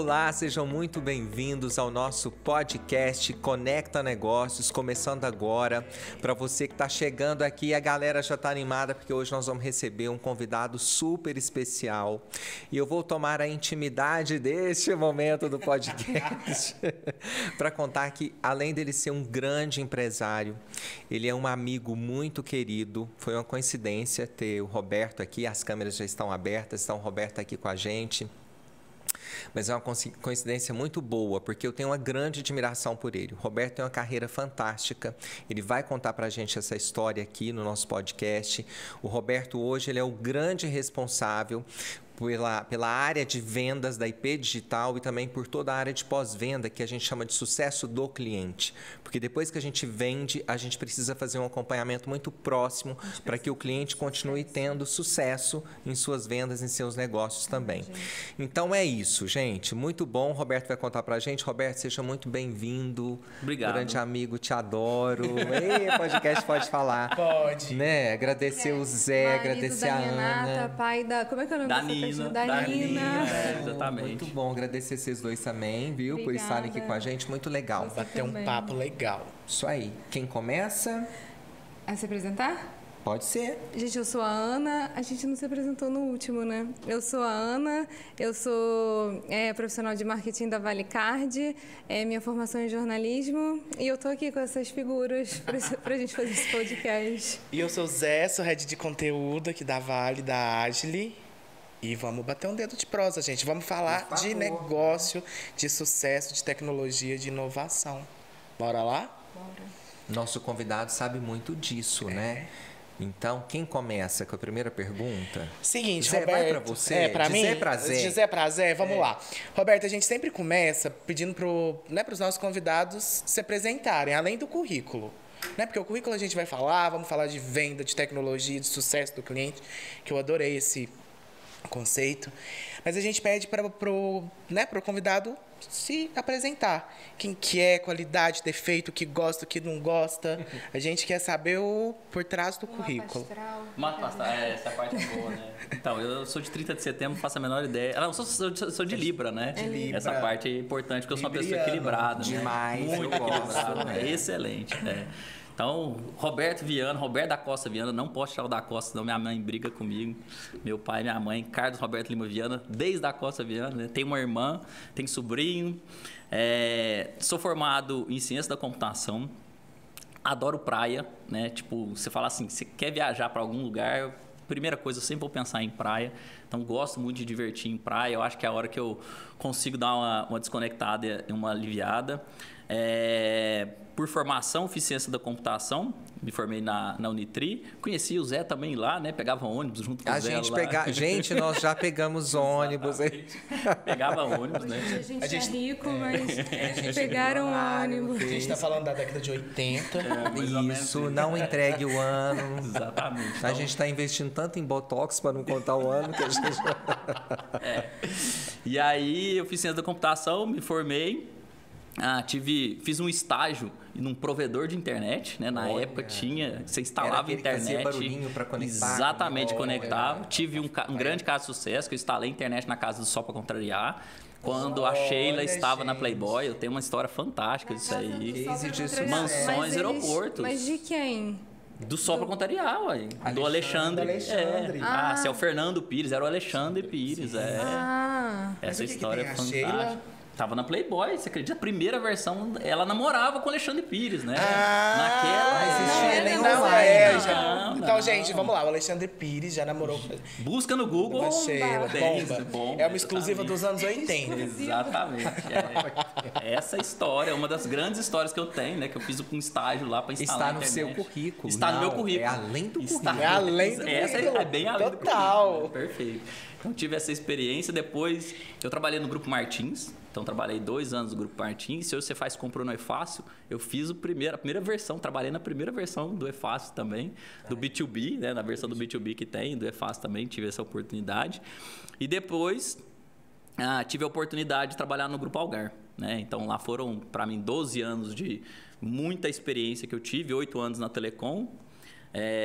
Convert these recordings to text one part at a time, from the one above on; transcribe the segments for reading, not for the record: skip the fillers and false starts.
Olá, sejam muito bem-vindos ao nosso podcast Conecta Negócios, começando agora. Para você que está chegando aqui, a galera já está animada porque hoje nós vamos receber um convidado super especial e eu vou tomar a intimidade deste momento do podcast para contar que, além dele ser um grande empresário, ele é um amigo muito querido. Foi uma coincidência ter o Roberto aqui, as câmeras já estão abertas, está o Roberto aqui com a gente. Mas é uma coincidência muito boa, porque eu tenho uma grande admiração por ele. O Roberto tem uma carreira fantástica, ele vai contar para a gente essa história aqui no nosso podcast. O Roberto hoje ele é o grande responsável pela área de vendas da IP Digital e também por toda a área de pós-venda que a gente chama de sucesso do cliente. Porque depois que a gente vende, a gente precisa fazer um acompanhamento muito próximo para que o cliente continue tendo sucesso em suas vendas, em seus negócios também. Então é isso, gente. Muito bom. O Roberto vai contar para a gente. Roberto, seja muito bem-vindo. Obrigado. Grande amigo, te adoro. Ei, podcast pode falar. Pode. Né? Agradecer o Zé, marido agradecer da a Renata, Ana. pai da... Como é que é o nome dessa pessoa? Da Nina. Exatamente. Muito bom, agradecer vocês dois também, viu? Obrigada. Por estarem aqui com a gente, muito legal. Bater um também. papo legal. Isso aí. Quem começa? A se apresentar? Pode ser. Gente, eu sou a Ana. A gente não se apresentou no último, né? Eu sou a Ana, eu sou profissional de marketing da Valicard, minha formação é em jornalismo e eu tô aqui com essas figuras pra gente fazer esse podcast. E eu sou o Zé, sou head de conteúdo aqui da Vale, da Agile. E vamos bater um dedo de prosa, gente. Vamos falar Por favor, de negócio, de sucesso, de tecnologia, de inovação. Bora lá? Bora. Nosso convidado sabe muito disso, né? Então, quem começa com a primeira pergunta? Seguinte, Zé, Roberto. vai pra você? Pra de mim? Zé pra Zé. De Zé pra Zé, vamos lá. Roberto, a gente sempre começa pedindo pros nossos convidados se apresentarem, além do currículo. Né? Porque o currículo a gente vai falar, vamos falar de venda, de tecnologia, de sucesso do cliente, que eu adorei esse conceito. Mas a gente pede para pro convidado se apresentar. Quem que é, qualidade, defeito, o que gosta, o que não gosta. A gente quer saber o por trás do currículo. Mapa astral, essa parte é boa, né? Então, eu sou de 30 de setembro, não faço a menor ideia. Eu sou de Libra, né? De Libra. Essa parte é importante, porque eu sou uma pessoa Libriano. equilibrada. Demais, Né? Muito eu gosto, equilibrada, né? excelente. Então, Roberto da Costa Viana, não posso tirar o da Costa, senão minha mãe briga comigo. Meu pai e minha mãe, Carlos Roberto Lima Viana, desde a Costa Viana, né? Tenho uma irmã, tenho sobrinho. Sou formado em ciência da computação. Adoro praia, né? Tipo, você fala assim, você quer viajar para algum lugar, primeira coisa, eu sempre vou pensar em praia. Então, gosto muito de divertir em praia. Eu acho que é a hora que eu consigo dar uma desconectada e uma aliviada. Por formação, fiz ciência da computação, me formei na Unitri. Conheci o Zé também lá, né? Pegava ônibus junto com o Zé lá. Gente, nós já pegamos ônibus. Pegava ônibus, né? Hoje a gente é rico, mas pegaram ônibus. A gente está falando da década de 80. Isso, não entregue o ano. Exatamente. A gente está investindo tanto em Botox para não contar o ano que a gente... E aí, eu fiz ciência da computação, me formei. Fiz um estágio num provedor de internet, né? Na época você instalava a internet. Fazia barulhinho para conectar. Exatamente, conectava. Tive um grande caso de sucesso, que eu instalei a internet na casa do Sol para contrariar. Quando a Sheila estava na Playboy, eu tenho uma história fantástica disso aí. Mansões, aeroportos. Mas de quem? Do Sol para contrariar, ué. Do Alexandre. Se é o Fernando Pires, era o Alexandre Pires. Essa história é fantástica. Tava na Playboy, você acredita? A primeira versão, ela namorava com o Alexandre Pires, né? Então, gente, vamos lá. O Alexandre Pires já namorou. Busca no Google. Sheila, bomba. É uma exclusiva dos anos 80. Exatamente. Essa história é uma das grandes histórias que eu tenho, né? Que eu fiz um estágio lá para instalar a internet. Está no seu currículo. Está no meu currículo. É além do currículo. É além do currículo. Essa é bem além do currículo. Total. Perfeito. Então, tive essa experiência. Depois, eu trabalhei no Grupo Martins. Então, trabalhei 2 anos no Grupo Martins. Se você faz comprou no eFácil, eu fiz a primeira versão. Trabalhei na primeira versão do eFácil também. Do B2B, né? Na versão do B2B que tem. Do eFácil também tive essa oportunidade. E depois, tive a oportunidade de trabalhar no Grupo Algar. Né? Então, lá foram, para mim, 12 anos de muita experiência que eu tive. 8 anos na Telecom.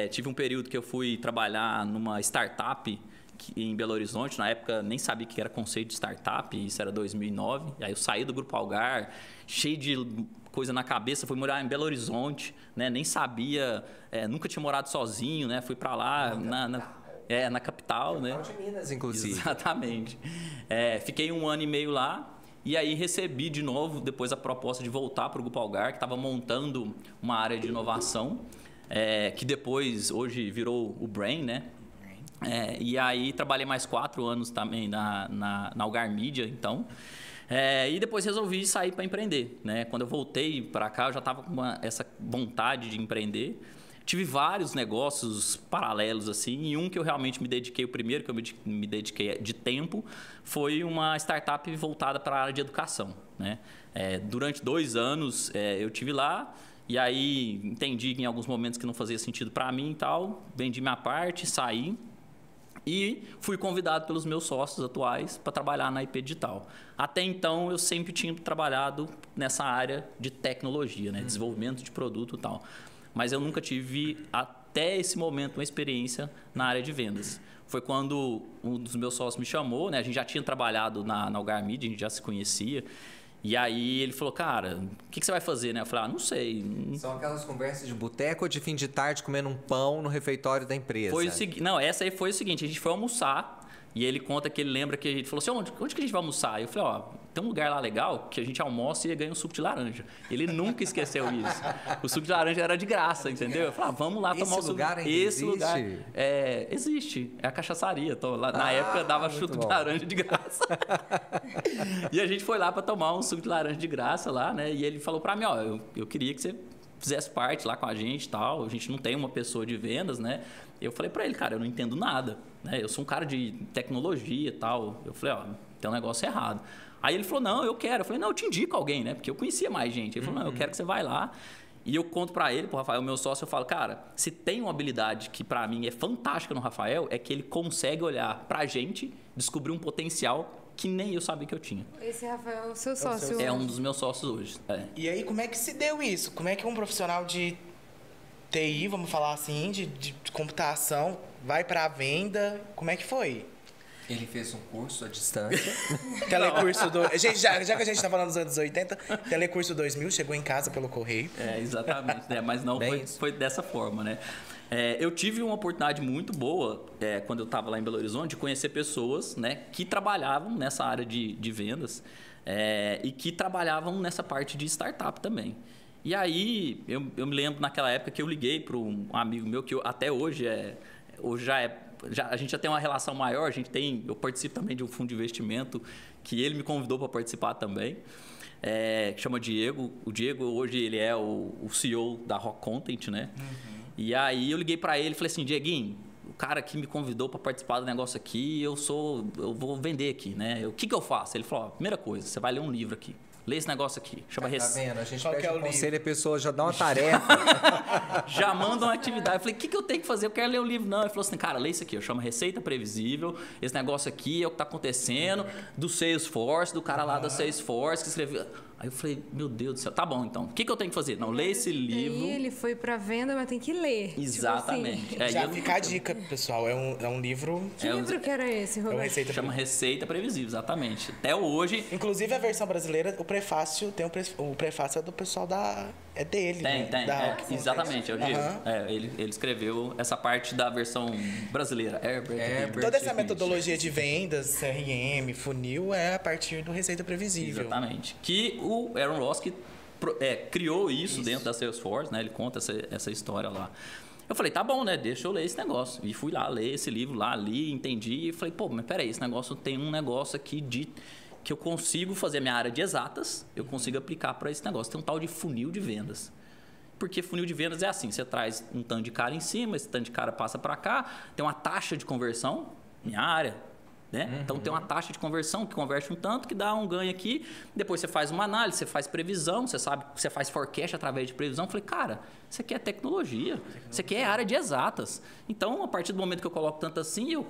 Tive um período que eu fui trabalhar numa startup em Belo Horizonte. Na época, nem sabia o que era conceito de startup, isso era 2009. E aí eu saí do Grupo Algar, cheio de coisa na cabeça, fui morar em Belo Horizonte, né? Nem sabia, nunca tinha morado sozinho, né? Fui para lá, na capital, né? De Minas, inclusive. Exatamente. Fiquei 1 ano e meio lá. E aí recebi de novo, depois, a proposta de voltar para o Grupo Algar, que estava montando uma área de inovação, que depois, hoje, virou o Brain, né? E aí trabalhei mais 4 anos também na Algar Media, então. E depois resolvi sair para empreender, né? Quando eu voltei para cá, eu já estava com essa vontade de empreender. Tive vários negócios paralelos, assim, e um que eu realmente me dediquei, o primeiro que eu me dediquei de tempo, foi uma startup voltada para a área de educação, né? Durante 2 anos eu tive lá, e aí entendi em alguns momentos que não fazia sentido para mim e tal, vendi minha parte, saí e fui convidado pelos meus sócios atuais para trabalhar na IP Digital. Até então eu sempre tinha trabalhado nessa área de tecnologia, né? Desenvolvimento de produto e tal. Mas eu nunca tive, até esse momento, uma experiência na área de vendas. Foi quando um dos meus sócios me chamou, né? A gente já tinha trabalhado na Algar Media, a gente já se conhecia. E aí ele falou, cara, o que você vai fazer, né? Eu falei, não sei. São aquelas conversas de boteco ou de fim de tarde comendo um pão no refeitório da empresa? Foi o seguinte, essa aí foi o seguinte, a gente foi almoçar e ele conta que ele lembra que a gente falou assim, onde que a gente vai almoçar? Eu falei, tem um lugar lá legal que a gente almoça e ganha um suco de laranja. Ele nunca esqueceu isso. O suco de laranja era de graça, entendeu? Eu falei, vamos lá tomar o suco. Esse lugar existe. É a cachaçaria. Na época dava suco de laranja de graça. E a gente foi lá para tomar um suco de laranja de graça lá, né? E ele falou para mim, eu queria que você fizesse parte lá com a gente e tal. A gente não tem uma pessoa de vendas, né? Eu falei para ele, cara, eu não entendo nada, né? Eu sou um cara de tecnologia e tal. Eu falei, tem um negócio errado. Aí ele falou, não, eu quero. Eu falei, não, eu te indico alguém, né? Porque eu conhecia mais gente. Ele falou, não, eu quero que você vá lá. E eu conto para ele, pro Rafael, meu sócio, eu falo, cara, se tem uma habilidade que para mim é fantástica no Rafael, é que ele consegue olhar pra gente, descobrir um potencial que nem eu sabia que eu tinha. Esse Rafael é o seu sócio hoje. É um dos meus sócios hoje. E aí, como é que se deu isso? Como é que um profissional de TI, vamos falar assim, de computação, vai para a venda? Como é que foi? Ele fez um curso à distância. Telecurso do... Gente, já que a gente tá falando dos anos 80, Telecurso 2000 chegou em casa pelo correio. Exatamente. Mas não foi dessa forma, né? Eu tive uma oportunidade muito boa, quando eu estava lá em Belo Horizonte, de conhecer pessoas, né, que trabalhavam nessa área de vendas e que trabalhavam nessa parte de startup também. E aí, eu me lembro naquela época que eu liguei para um amigo meu, que até hoje a gente já tem uma relação maior, eu participo também de um fundo de investimento que ele me convidou para participar também, que chama Diego. O Diego hoje ele é o CEO da Rock Content, né? Uhum. E aí eu liguei para ele e falei assim, Dieguinho, o cara que me convidou para participar do negócio aqui, eu vou vender aqui, né? O que eu faço? Ele falou, primeira coisa, você vai ler um livro aqui. Lê esse negócio aqui. Chama Tá vendo? A gente Qual pede que é o um conselho e a livro? pessoa já dá uma tarefa. Já manda uma atividade. Eu falei, o que eu tenho que fazer? Eu quero ler o livro. Não. Ele falou assim, cara, lê isso aqui. Chama Receita Previsível. Esse negócio aqui é o que está acontecendo. Do Salesforce, do cara lá da Salesforce que escreveu... Aí eu falei, meu Deus do céu, tá bom então. O que eu tenho que fazer? Não, lê esse livro. E ele foi para venda, mas tem que ler. Exatamente. Tipo assim. Já fica a dica, pessoal. É um livro... Que livro que era esse, Roberto? Chama Receita Previsível, exatamente. Até hoje... Inclusive, a versão brasileira, o prefácio é do pessoal é dele, Tem. Exatamente, é o Diego. Uhum. Ele escreveu essa parte da versão brasileira. Herbert Toda essa metodologia de vendas, CRM, funil, é a partir do Receita Previsível. Exatamente. Que o Aaron Ross criou isso dentro da Salesforce, né? Ele conta essa história lá. Eu falei, tá bom, né? Deixa eu ler esse negócio. E fui lá ler esse livro lá, li, entendi. E falei, mas peraí, esse negócio tem um negócio aqui que eu consigo fazer a minha área de exatas, eu consigo aplicar para esse negócio. Tem um tal de funil de vendas. Porque funil de vendas é assim, você traz um tanto de cara em cima, esse tanto de cara passa para cá, tem uma taxa de conversão, minha área, né? Uhum. Então tem uma taxa de conversão que converte um tanto, que dá um ganho aqui, depois você faz uma análise, você faz previsão, você faz forecast através de previsão. Eu falei, cara, isso aqui é tecnologia, isso aqui é área de exatas. Então, a partir do momento que eu coloco tanto assim, eu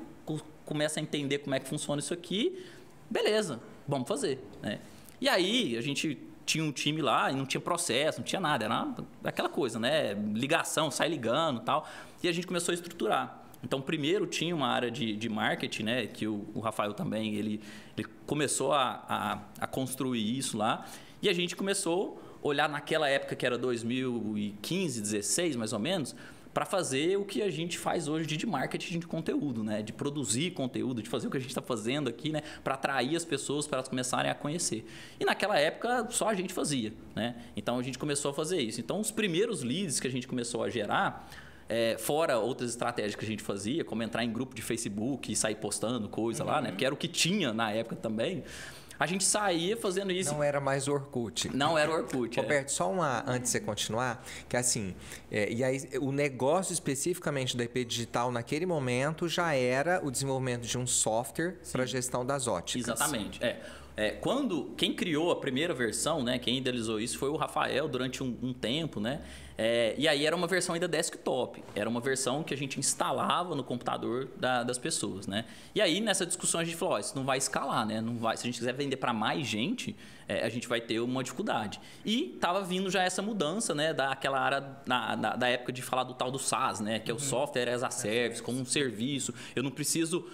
começo a entender como é que funciona isso aqui, beleza, vamos fazer, né? E aí, a gente tinha um time lá e não tinha processo, não tinha nada, era aquela coisa, né? Ligação, sai ligando e tal. E a gente começou a estruturar. Então, primeiro tinha uma área de marketing, né? Que o Rafael também, ele começou a construir isso lá. E a gente começou a olhar naquela época que era 2015, 16, mais ou menos, para fazer o que a gente faz hoje de marketing de conteúdo, né? De produzir conteúdo, de fazer o que a gente está fazendo aqui, né? Para atrair as pessoas, para elas começarem a conhecer. E naquela época só a gente fazia, né? Então a gente começou a fazer isso. Então os primeiros leads que a gente começou a gerar, fora outras estratégias que a gente fazia, como entrar em grupo de Facebook e sair postando coisa lá, né? Porque era o que tinha na época também. A gente saía fazendo isso. Não era mais o Orkut. Não era o Orkut. Roberto, só antes de você continuar, que assim, e aí o negócio especificamente da IP Digital naquele momento já era o desenvolvimento de um software para gestão das óticas. Exatamente. Quem criou a primeira versão, né, quem idealizou isso foi o Rafael durante um tempo, né? E aí era uma versão ainda desktop, era uma versão que a gente instalava no computador das pessoas, né? E aí nessa discussão a gente falou, isso não vai escalar, né? Não vai, se a gente quiser vender para mais gente, a gente vai ter uma dificuldade. E estava vindo já essa mudança, né, daquela área da época de falar do tal do SaaS, né, que é o software as a service, como um serviço. Eu não preciso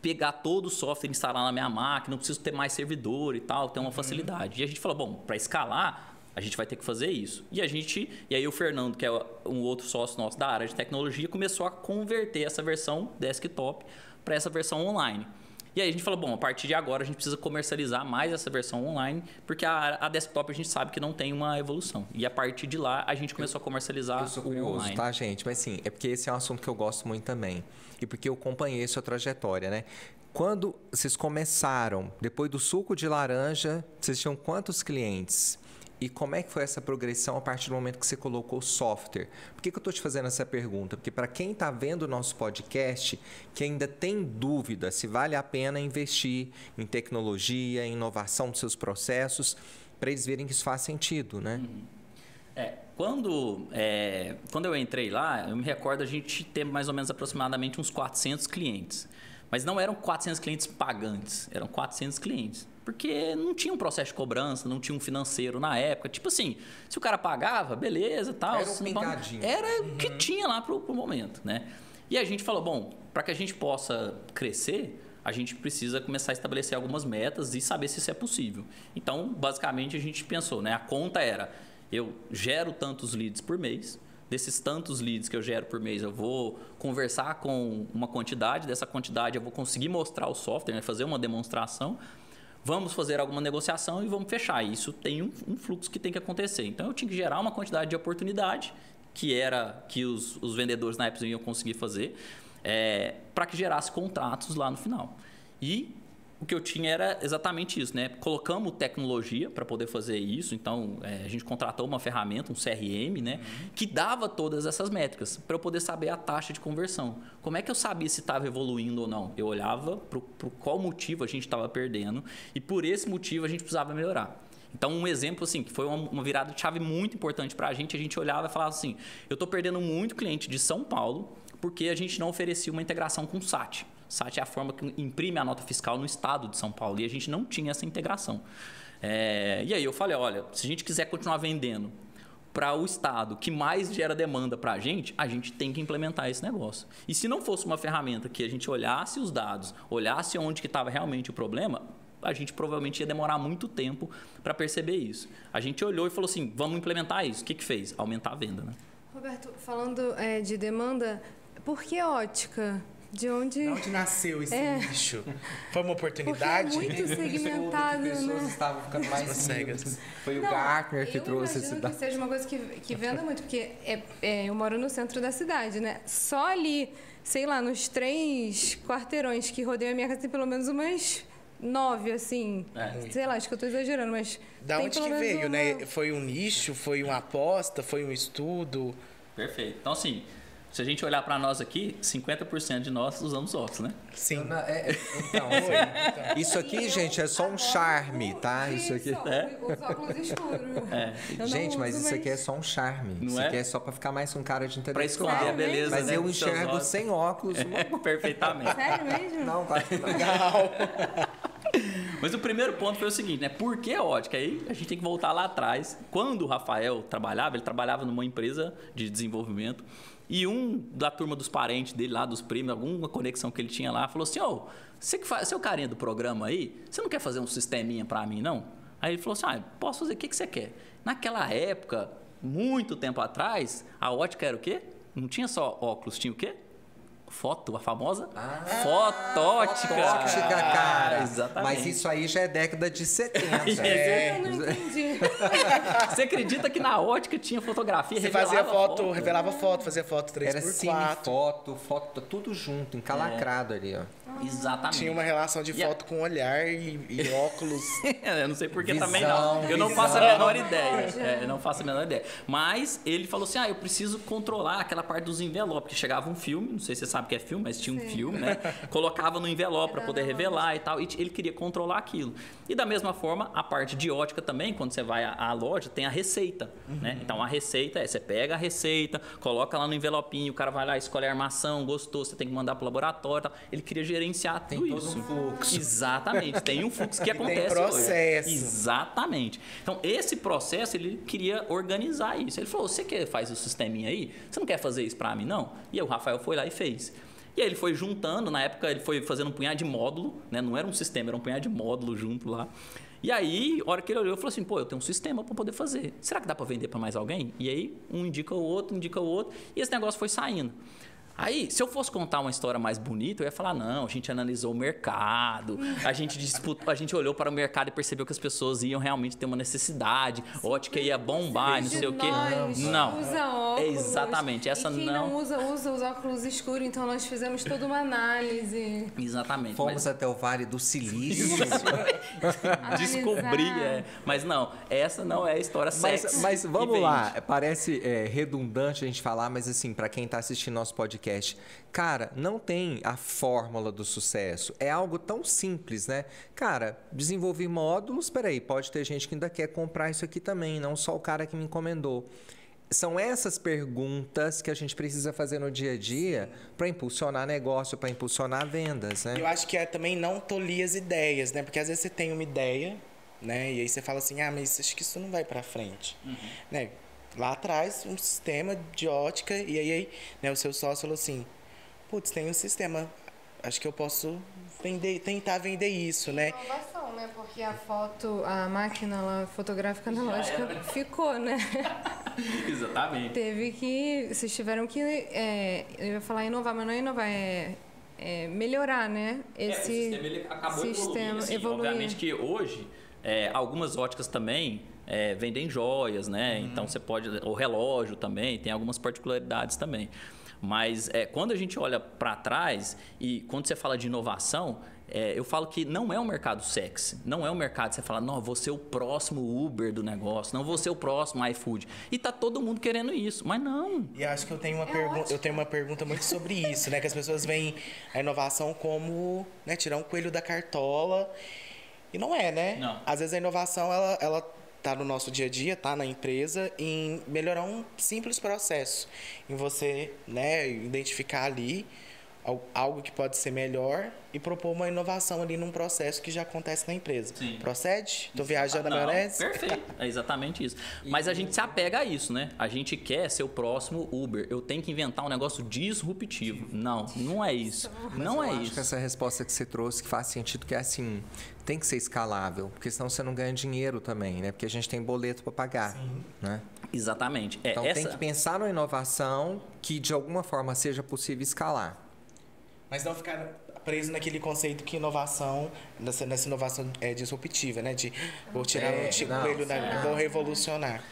pegar todo o software e instalar na minha máquina, não preciso ter mais servidor e tal, ter uma facilidade. E a gente falou, bom, para escalar, a gente vai ter que fazer isso. E aí o Fernando, que é um outro sócio nosso da área de tecnologia, começou a converter essa versão desktop para essa versão online. E aí a gente falou, bom, a partir de agora a gente precisa comercializar mais essa versão online, porque a desktop a gente sabe que não tem uma evolução. E a partir de lá a gente começou a comercializar eu sou curioso, o online. Tá, gente? Mas sim, é porque esse é um assunto que eu gosto muito também. E porque eu acompanhei sua trajetória, né? Quando vocês começaram, depois do suco de laranja, vocês tinham quantos clientes? E como é que foi essa progressão a partir do momento que você colocou o software? Por que eu estou te fazendo essa pergunta? Porque para quem está vendo o nosso podcast, que ainda tem dúvida se vale a pena investir em tecnologia, em inovação dos seus processos, para eles verem que isso faz sentido, né? Quando eu entrei lá, eu me recordo a gente ter mais ou menos aproximadamente uns 400 clientes. Mas não eram 400 clientes pagantes, eram 400 clientes. Porque não tinha um processo de cobrança, não tinha um financeiro na época. Tipo assim, se o cara pagava, beleza, tal. Era um pingadinho. Era o que tinha lá pro momento, né? E a gente falou, bom, para que a gente possa crescer, a gente precisa começar a estabelecer algumas metas e saber se isso é possível. Então, basicamente, a gente pensou, né? A conta era, eu gero tantos leads por mês. Desses tantos leads que eu gero por mês, eu vou conversar com uma quantidade. Dessa quantidade, eu vou conseguir mostrar o software, né? Fazer uma demonstração. Vamos fazer alguma negociação e vamos fechar. Isso tem um fluxo que tem que acontecer. Então, eu tinha que gerar uma quantidade de oportunidade, que era que os vendedores na época iam conseguir fazer, para que gerasse contratos lá no final. E o que eu tinha era exatamente isso, né? Colocamos tecnologia para poder fazer isso. Então, a gente contratou uma ferramenta, um CRM, né? Que dava todas essas métricas para eu poder saber a taxa de conversão. Como é que eu sabia se estava evoluindo ou não? Eu olhava para qual motivo a gente estava perdendo e por esse motivo a gente precisava melhorar. Então, um exemplo assim, que foi uma virada de chave muito importante para a gente olhava e falava assim, eu estou perdendo muito cliente de São Paulo porque a gente não oferecia uma integração com o SAT. SAT é a forma que imprime a nota fiscal no estado de São Paulo e a gente não tinha essa integração. E aí eu falei, olha, se a gente quiser continuar vendendo para o estado que mais gera demanda para a gente tem que implementar esse negócio. E se não fosse uma ferramenta que a gente olhasse os dados, olhasse onde que estava realmente o problema, a gente provavelmente ia demorar muito tempo para perceber isso. A gente olhou e falou assim, vamos implementar isso. O que fez? Aumentar a venda, né? Roberto, falando de demanda, por que ótica? De onde nasceu esse nicho? Foi uma oportunidade? Porque é muito segmentado, né? As pessoas estavam ficando mais cegas. Foi o Gartner que trouxe esse dado. Que seja uma coisa que venda muito, porque eu moro no centro da cidade, né? Só ali, sei lá, nos 3 quarteirões que rodeiam a minha casa, tem pelo menos umas 9, assim. Sei lá, acho que eu tô exagerando, mas... Da onde que veio, né? Foi um nicho, foi uma aposta, foi um estudo? Perfeito. Então, assim... Se a gente olhar para nós aqui, 50% de nós usamos óculos, né? Sim. Então, isso aqui, gente, é só um charme, tá? Isso aqui os óculos escuros. Gente, mas isso aqui é só um charme. Isso aqui é só para ficar mais com cara de intelectual. Para esconder a beleza, mas né, eu enxergo sem óculos. Perfeitamente. Sério mesmo? Não, tá legal. Mas o primeiro ponto foi o seguinte, né? Por que ótica? Aí a gente tem que voltar lá atrás. Quando o Rafael trabalhava, ele trabalhava numa empresa de desenvolvimento E um da turma dos parentes dele lá, dos primos, alguma conexão que ele tinha lá, falou assim, ô, você que faz, seu carinha do programa aí, você não quer fazer um sisteminha pra mim, não? Aí ele falou assim, posso fazer, o que você quer? Naquela época, muito tempo atrás, a ótica era o quê? Não tinha só óculos, tinha o quê? Foto, a famosa fotótica. Fotótica, cara. Exatamente. Mas isso aí já é década de 70. Eu não entendi. Você acredita que na ótica tinha fotografia? Você fazia foto, revelava foto, fazia foto 3x4. Era cinefoto, foto, tudo junto, encalacrado ali, ó. Exatamente. Tinha uma relação de foto com olhar e óculos. Eu não sei porque Visão, também não. Eu não visão. faço a menor ideia. Eu não faço a menor ideia. Mas ele falou assim, eu preciso controlar aquela parte dos envelopes. Porque chegava um filme, não sei se você sabe o que é filme, mas tinha um filme, né? Colocava no envelope para poder revelar e tal. E ele queria controlar aquilo. E da mesma forma, a parte de ótica também, quando você vai à loja, tem a receita, né? Então a receita você pega a receita, coloca lá no envelopinho, o cara vai lá, escolhe a armação, gostou, você tem que mandar pro laboratório e tal. Ele queria gerenciar tudo todo isso. um fluxo. Exatamente, tem um fluxo que acontece Tem processo. hoje. Exatamente. Então, esse processo, ele queria organizar isso. Ele falou, você que faz o sisteminha aí, você não quer fazer isso para mim, não? E aí o Rafael foi lá e fez. E aí ele foi juntando, na época ele foi fazendo um punhado de módulo, né? Não era um sistema, era um punhado de módulo junto lá. E aí, a hora que ele olhou, ele falou assim, eu tenho um sistema para poder fazer. Será que dá para vender para mais alguém? E aí, um indica o outro, e esse negócio foi saindo. Aí, se eu fosse contar uma história mais bonita, eu ia falar, não, a gente analisou o mercado, a gente olhou para o mercado e percebeu que as pessoas iam realmente ter uma necessidade, ótica ia bombar, não sei o quê. Não, usa óculos, exatamente, essa e quem não usa os óculos escuros, então nós fizemos toda uma análise. Exatamente. Fomos até o Vale do Silício. Descobrir, mas não, essa não é a história sexy. Mas que vamos vende. lá, parece redundante a gente falar, mas assim, para quem está assistindo nosso podcast, cara, não tem a fórmula do sucesso. É algo tão simples, né? Cara, desenvolvi módulos, peraí, pode ter gente que ainda quer comprar isso aqui também, não só o cara que me encomendou. São essas perguntas que a gente precisa fazer no dia a dia para impulsionar negócio, para impulsionar vendas, né? Eu acho que é também não tolir as ideias, né? Porque às vezes você tem uma ideia, né? E aí você fala assim, mas acho que isso não vai para frente, né? Lá atrás, um sistema de ótica, e aí né, o seu sócio falou assim, putz, tem um sistema, acho que eu posso tentar vender isso, né? Inovação, né? Porque a máquina lá, fotográfica analógica ficou, né? Exatamente. Vocês tiveram que, eu ia falar inovar, mas não é inovar, melhorar, né? O sistema ele acabou evoluindo, assim, obviamente que hoje, algumas óticas também vendem joias, né? Então você pode, o relógio também, tem algumas particularidades também. Mas quando a gente olha para trás e quando você fala de inovação, eu falo que não é um mercado sexy. Não é um mercado que você fala, não, vou ser o próximo Uber do negócio, não vou ser o próximo iFood. E tá todo mundo querendo isso, mas não. E acho que eu tenho uma pergunta muito sobre isso, né? Que as pessoas veem a inovação como, né, tirar um coelho da cartola. E não é, né? Não. Às vezes a inovação, ela tá no nosso dia a dia, tá na empresa, em melhorar um simples processo. Em você, né, identificar ali algo que pode ser melhor e propor uma inovação ali num processo que já acontece na empresa. Sim. Procede? Tô viajando na maionese? Perfeito, é exatamente isso. Mas a gente se apega a isso, né? A gente quer ser o próximo Uber. Eu tenho que inventar um negócio disruptivo. Não, não é isso. Não é Acho isso. que essa resposta que você trouxe que faz sentido, que é assim, tem que ser escalável, porque senão você não ganha dinheiro também, né? Porque a gente tem boleto para pagar, né? Exatamente. Então tem que pensar numa inovação que de alguma forma seja possível escalar. Mas não ficar preso naquele conceito que inovação, nessa inovação disruptiva, né? De vou tirar um coelho vou revolucionar.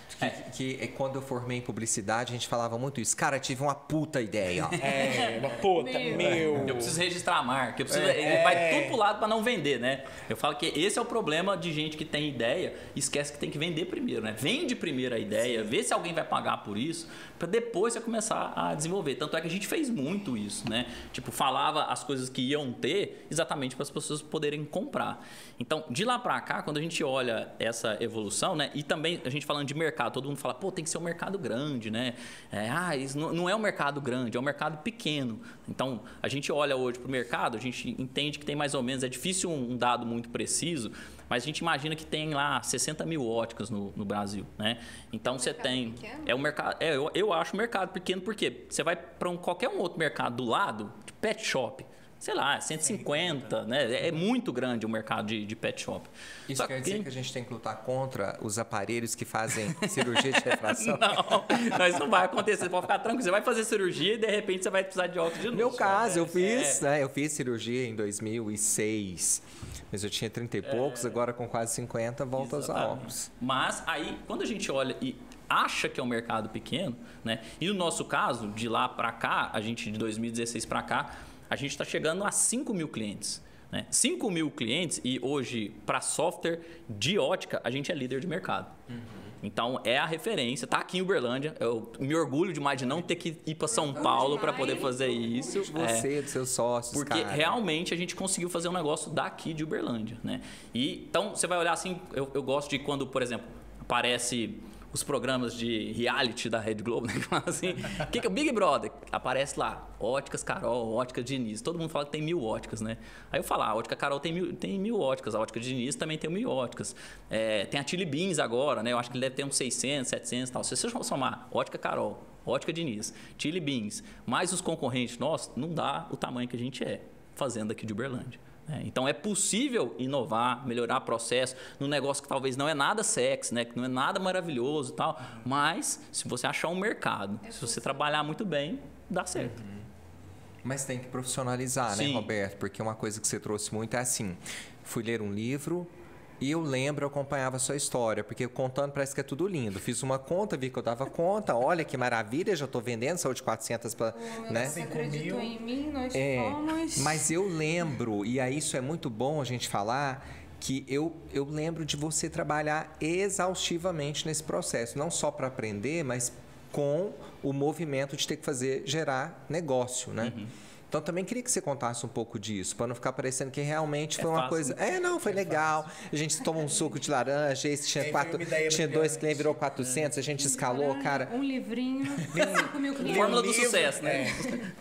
Que quando eu formei em publicidade, a gente falava muito isso. Cara, tive uma puta ideia. Uma puta, Eu preciso registrar a marca. Vai tudo pro lado para não vender, né? Eu falo que esse é o problema de gente que tem ideia e esquece que tem que vender primeiro, né? Vende primeiro a ideia, vê se alguém vai pagar por isso, para depois você começar a desenvolver. Tanto é que a gente fez muito isso, né? Tipo, falava as coisas que iam deviam ter exatamente para as pessoas poderem comprar. Então, de lá para cá, quando a gente olha essa evolução, né? E também a gente falando de mercado, todo mundo fala, pô, tem que ser um mercado grande, né? Isso não é um mercado grande, é um mercado pequeno. Então, a gente olha hoje para o mercado, a gente entende que tem mais ou menos, é difícil um dado muito preciso, mas a gente imagina que tem lá 60 mil óticas no Brasil, né? Então, você tem... Pequeno? É um mercado... eu acho um mercado pequeno, porque você vai para qualquer outro mercado do lado, de pet shop, sei lá, 150, né? É muito grande o mercado de pet shop. Isso quer dizer que a gente tem que lutar contra os aparelhos que fazem cirurgia de refração? Não, mas não vai acontecer. Você pode ficar tranquilo. Você vai fazer cirurgia e, de repente, você vai precisar de óculos de luz. No meu caso, eu fiz, né? Eu fiz cirurgia em 2006. Mas eu tinha 30 e poucos, agora com quase 50, volto a usar óculos. Mas aí, quando a gente olha e acha que é um mercado pequeno, né? E no nosso caso, de lá para cá, a gente de 2016 para cá, a gente está chegando a 5 mil clientes. Né? 5 mil clientes e hoje, para software de ótica, a gente é líder de mercado. Então, é a referência. Está aqui em Uberlândia. Eu me orgulho demais de não ter que ir para São Paulo para poder fazer isso. De você, dos seus sócios, porque cara. realmente a gente conseguiu fazer um negócio daqui de Uberlândia. Né? E, então, você vai olhar assim, eu gosto de quando, por exemplo, aparece os programas de reality da Rede Globo, né? Assim, o que é o Big Brother? Aparece lá, Óticas Carol, Ótica Diniz. Todo mundo fala que tem 1000 óticas, né? Aí eu falo, a Ótica Carol tem 1000 óticas, a Ótica Diniz também tem 1000 óticas. Tem a Chili Beans agora, né? Eu acho que ele deve ter uns 600, 700 e tal. Se você somar Ótica Carol, Ótica Diniz, Chili Beans, mais os concorrentes nossos, não dá o tamanho que a gente é fazendo aqui de Uberlândia. Então, é possível inovar, melhorar processo num negócio que talvez não é nada sexy, né? Que não é nada maravilhoso e tal, mas se você achar um mercado, se você trabalhar muito bem, dá certo. Mas tem que profissionalizar, né, Sim. Roberto? Porque uma coisa que você trouxe muito é assim, fui ler um livro e eu lembro, eu acompanhava a sua história, porque contando parece que é tudo lindo. Fiz uma conta, vi que eu dava conta, olha que maravilha, já estou vendendo, saúde 400 para, né? Você acreditou em mim, nós fomos... Mas eu lembro, e aí isso é muito bom a gente falar, que eu lembro de você trabalhar exaustivamente nesse processo, não só para aprender, mas com o movimento de ter que gerar negócio, né? Então, também queria que você contasse um pouco disso, para não ficar parecendo que realmente foi uma coisa... não, foi legal. A gente toma um suco de laranja, esse tinha 2 clientes, virou 400, a gente escalou, cara... Um livrinho, 5 mil clientes. Fórmula do sucesso, né?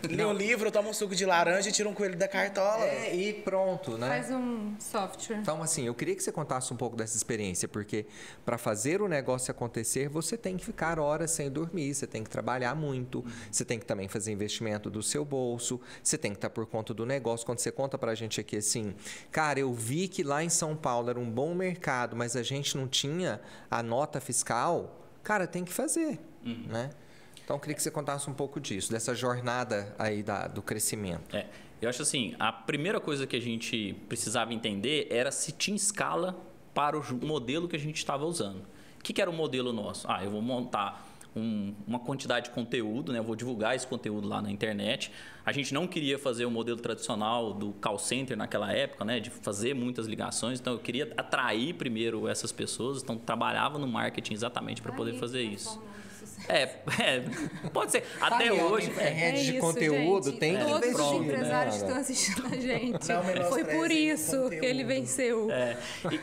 Lê um livro, toma um suco de laranja e tira um coelho da cartola. E pronto, né? Faz um software. Então, assim, eu queria que você contasse um pouco dessa experiência, porque para fazer o negócio acontecer, você tem que ficar horas sem dormir, você tem que trabalhar muito, você tem que também fazer investimento do seu bolso, você tem que estar por conta do negócio. Quando você conta pra gente aqui assim, cara, eu vi que lá em São Paulo era um bom mercado, mas a gente não tinha a nota fiscal, cara, tem que fazer, né? Então, eu queria que você contasse um pouco disso, dessa jornada aí do crescimento. Eu acho assim, a primeira coisa que a gente precisava entender era se tinha escala para o modelo que a gente estava usando. O que era o modelo nosso? Eu vou montar uma quantidade de conteúdo, né? Eu vou divulgar esse conteúdo lá na internet. A gente não queria fazer o modelo tradicional do call center naquela época, né? De fazer muitas ligações. Então, eu queria atrair primeiro essas pessoas. Então, trabalhava no marketing exatamente para poder fazer isso. Pode ser. Até hoje. Rede de conteúdo, gente, tem que todos investir, os empresários né? que estão assistindo a gente. Não Foi por menosprezem o isso que ele conteúdo. venceu.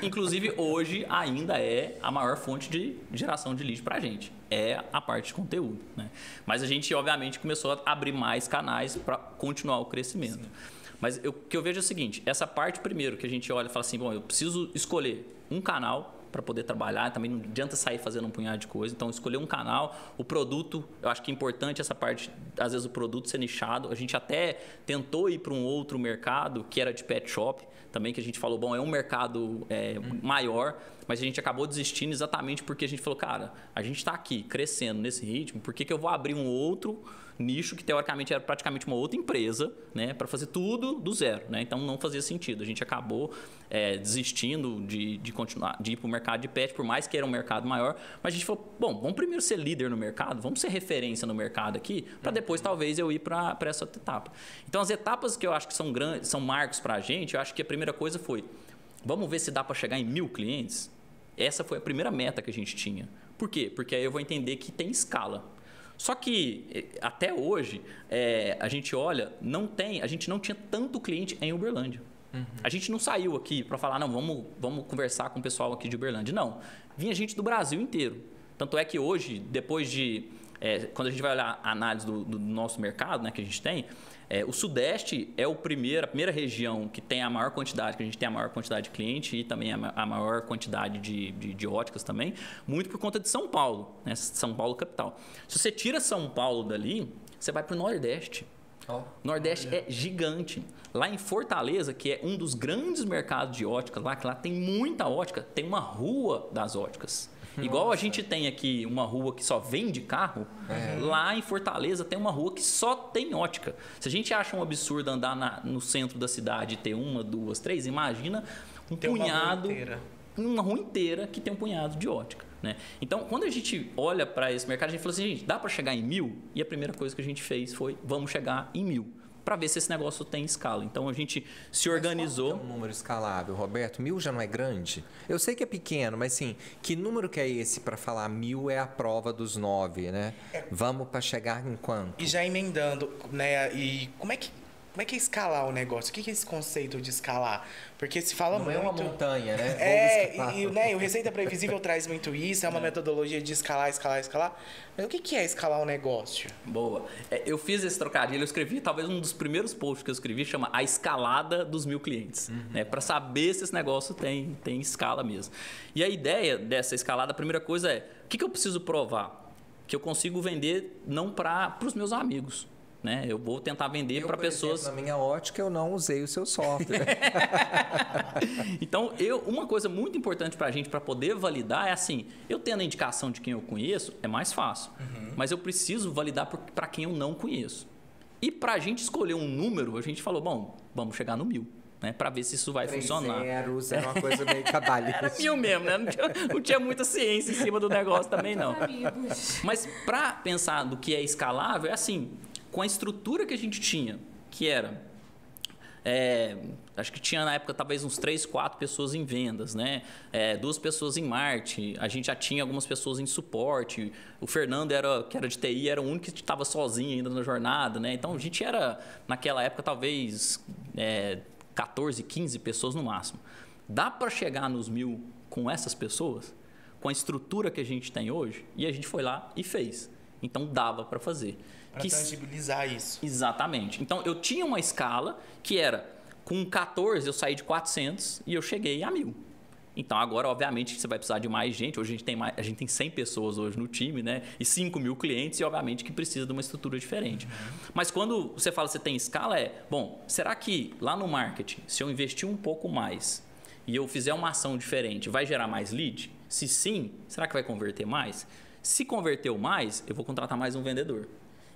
Inclusive, hoje ainda é a maior fonte de geração de lead para a gente. É a parte de conteúdo, né? Mas a gente, obviamente, começou a abrir mais canais para continuar o crescimento. Sim. Mas o que eu vejo é o seguinte, essa parte primeiro que a gente olha e fala assim, bom, eu preciso escolher um canal para poder trabalhar, também não adianta sair fazendo um punhado de coisa, então escolher um canal, o produto, eu acho que é importante essa parte, às vezes o produto ser nichado, a gente até tentou ir para um outro mercado, que era de pet shop, também que a gente falou, bom, é um mercado maior, mas a gente acabou desistindo exatamente porque a gente falou, cara, a gente está aqui crescendo nesse ritmo, por que eu vou abrir um outro nicho que teoricamente era praticamente uma outra empresa, né, para fazer tudo do zero, né? Então não fazia sentido. A gente acabou desistindo de continuar, de ir para o mercado de pet, por mais que era um mercado maior, mas a gente falou, bom, vamos primeiro ser líder no mercado, vamos ser referência no mercado aqui, para depois talvez eu ir para essa outra etapa. Então as etapas que eu acho que são grandes, são marcos para a gente, eu acho que a primeira coisa foi, vamos ver se dá para chegar em 1000 clientes. Essa foi a primeira meta que a gente tinha. Por quê? Porque aí eu vou entender que tem escala. Só que até hoje, a gente olha, a gente não tinha tanto cliente em Uberlândia. A gente não saiu aqui para falar, não, vamos conversar com o pessoal aqui de Uberlândia. Não, vinha gente do Brasil inteiro. Tanto é que hoje, depois de... quando a gente vai olhar a análise do nosso mercado, né, que a gente tem, o Sudeste é a primeira região que tem a maior quantidade, que a gente tem a maior quantidade de cliente e também a maior quantidade de óticas também, muito por conta de São Paulo, né, São Paulo capital. Se você tira São Paulo dali, você vai para o Nordeste. O Nordeste é gigante. Lá em Fortaleza, que é um dos grandes mercados de óticas, que lá tem muita ótica, tem uma rua das óticas. Igual a gente tem aqui uma rua que só vende carro, lá em Fortaleza tem uma rua que só tem ótica. Se a gente acha um absurdo andar no centro da cidade e ter 1, 2, 3, imagina um punhado, uma rua inteira que tem um punhado de ótica. Né? Então, quando a gente olha para esse mercado, a gente fala assim, gente, dá para chegar em 1.000? E a primeira coisa que a gente fez foi, vamos chegar em 1.000. Para ver se esse negócio tem escala. Então, a gente se organizou... Mas qual é um número escalável, Roberto? 1.000 já não é grande? Eu sei que é pequeno, mas assim, que número que é esse para falar 1.000 é a prova dos 9, né? Vamos para chegar em quanto? E já emendando, né? E como é que é escalar o negócio? O que é esse conceito de escalar? Porque se fala muito... Não é uma montanha, né? E o Receita Previsível traz muito isso, é uma metodologia de escalar. Mas o que é escalar um negócio? Boa. Eu fiz esse trocadilho, eu escrevi, talvez um dos primeiros posts que eu escrevi, chama A Escalada dos 1.000 Clientes. Né? Para saber se esse negócio tem escala mesmo. E a ideia dessa escalada, a primeira coisa é, o que eu preciso provar? Que eu consigo vender não para os meus amigos. Né? Eu vou tentar vender para pessoas... Na minha ótica, eu não usei o seu software. Então, uma coisa muito importante para a gente, para poder validar, é assim, eu tendo a indicação de quem eu conheço, é mais fácil. Mas eu preciso validar para quem eu não conheço. E para a gente escolher um número, a gente falou, bom, vamos chegar no 1.000. Né, para ver se isso vai 3 funcionar. zeros, era uma coisa meio cabalista. Era 1.000 mesmo, né? Não tinha muita ciência em cima do negócio também, não. Mas para pensar do que é escalável, é assim, com a estrutura que a gente tinha, que era... acho que tinha na época talvez uns 3, 4 pessoas em vendas, né? 2 pessoas em marketing, a gente já tinha algumas pessoas em suporte. O Fernando, que era de TI, era o único que estava sozinho ainda na jornada, né? Então a gente era, naquela época, talvez 14, 15 pessoas no máximo. Dá para chegar nos 1.000 com essas pessoas, com a estrutura que a gente tem hoje? E a gente foi lá e fez. Então dava para fazer. Para tangibilizar isso. Exatamente. Então eu tinha uma escala que era, com 14 eu saí de 400 e eu cheguei a 1.000. Então agora, obviamente, você vai precisar de mais gente. Hoje a gente tem 100 pessoas hoje no time, né? E 5.000 clientes e, obviamente, que precisa de uma estrutura diferente. Mas quando você fala que você tem escala, bom, será que lá no marketing, se eu investir um pouco mais e eu fizer uma ação diferente, vai gerar mais lead? Se sim, será que vai converter mais? Se converteu mais, eu vou contratar mais um vendedor.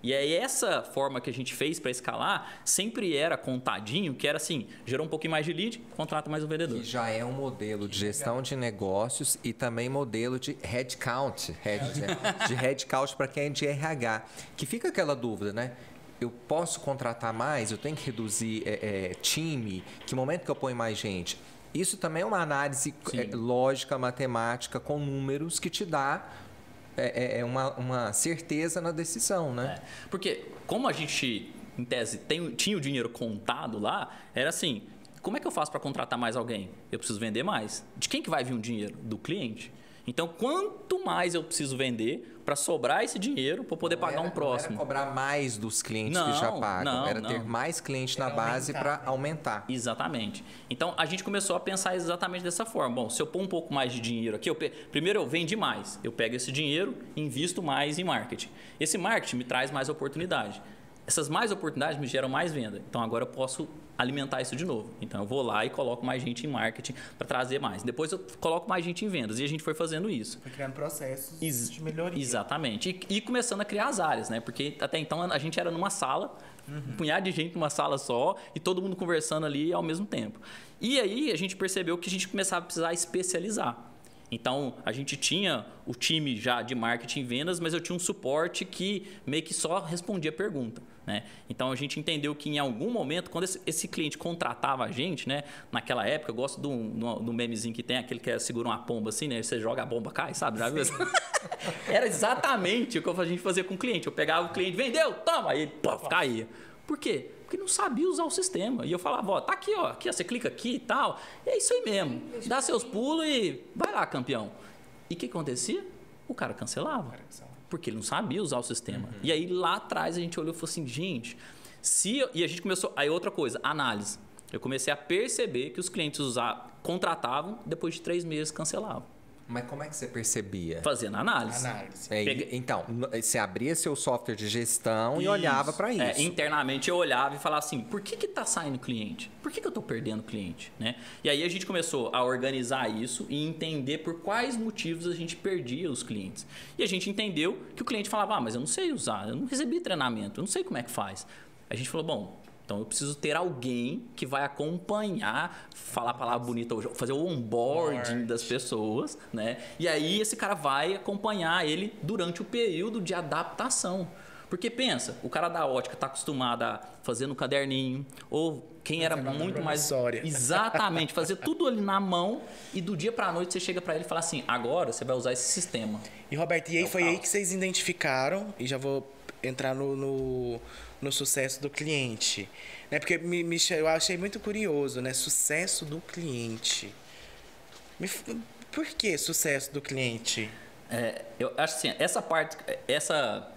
E aí essa forma que a gente fez para escalar sempre era contadinho, que era assim, gerou um pouquinho mais de lead, contrata mais um vendedor. Que já é um modelo de gestão de negócios e também modelo de headcount, de headcount para quem é de RH. Que fica aquela dúvida, né? Eu posso contratar mais? Eu tenho que reduzir time? Que momento que eu ponho mais gente? Isso também é uma análise lógica, matemática, com números que te dá... uma certeza na decisão, né? Porque como a gente, em tese, tinha o dinheiro contado lá, era assim, como é que eu faço para contratar mais alguém? Eu preciso vender mais. De quem que vai vir o dinheiro? Do cliente. Então, quanto mais eu preciso vender para sobrar esse dinheiro para poder pagar um próximo? Não era cobrar mais dos clientes que já pagam, era ter mais clientes na base para aumentar. Exatamente. Então, a gente começou a pensar exatamente dessa forma. Bom, se eu pôr um pouco mais de dinheiro aqui, primeiro eu vendi mais. Eu pego esse dinheiro e invisto mais em marketing. Esse marketing me traz mais oportunidade. Essas mais oportunidades me geram mais venda. Então, agora eu posso alimentar isso de novo. Então, eu vou lá e coloco mais gente em marketing para trazer mais. Depois, eu coloco mais gente em vendas. E a gente foi fazendo isso. Foi criando processos de melhoria. Exatamente. E começando a criar as áreas, né? Porque até então a gente era numa sala, um punhado de gente numa sala só e todo mundo conversando ali ao mesmo tempo. E aí, a gente percebeu que a gente começava a precisar especializar. Então, a gente tinha o time já de marketing e vendas, mas eu tinha um suporte que meio que só respondia a pergunta. né? Então a gente entendeu que em algum momento, quando esse cliente contratava a gente, né? Naquela época, eu gosto do memezinho que tem, aquele que segura uma pomba assim, né? Você joga a bomba, cai, sabe? Já viu? Era exatamente o que a gente fazia com o cliente. Eu pegava o cliente, vendeu, toma, aí pof, caía. Por quê? Porque não sabia usar o sistema. E eu falava, ó, tá aqui, ó, aqui, ó, você clica aqui e tal. E é isso aí mesmo. Dá seus pulos e vai lá, campeão. E o que acontecia? O cara cancelava. Porque ele não sabia usar o sistema. E aí lá atrás a gente olhou e falou assim, gente, e a gente começou. Aí outra coisa, análise. Eu comecei a perceber que os clientes contratavam, depois de 3 meses cancelavam. Mas como é que você percebia? Fazendo análise. Então, você abria seu software de gestão e olhava para isso. Internamente eu olhava e falava assim, por que está saindo cliente? Por que eu estou perdendo cliente? Né? E aí a gente começou a organizar isso e entender por quais motivos a gente perdia os clientes. E a gente entendeu que o cliente falava, mas eu não sei usar, eu não recebi treinamento, eu não sei como é que faz. A gente falou, bom, então eu preciso ter alguém que vai acompanhar, falar a palavra bonita, fazer o onboarding das pessoas, né? E aí esse cara vai acompanhar ele durante o período de adaptação. Porque pensa, o cara da ótica está acostumado a fazer no caderninho, ou quem era muito mais... Exatamente, fazer tudo ali na mão e do dia para a noite você chega para ele e fala assim, agora você vai usar esse sistema. E Roberto, e aí foi aí que vocês identificaram, e já vou entrar no sucesso do cliente, né? Porque eu achei muito curioso, né? Sucesso do cliente. Por que sucesso do cliente? Eu acho assim, essa parte, essa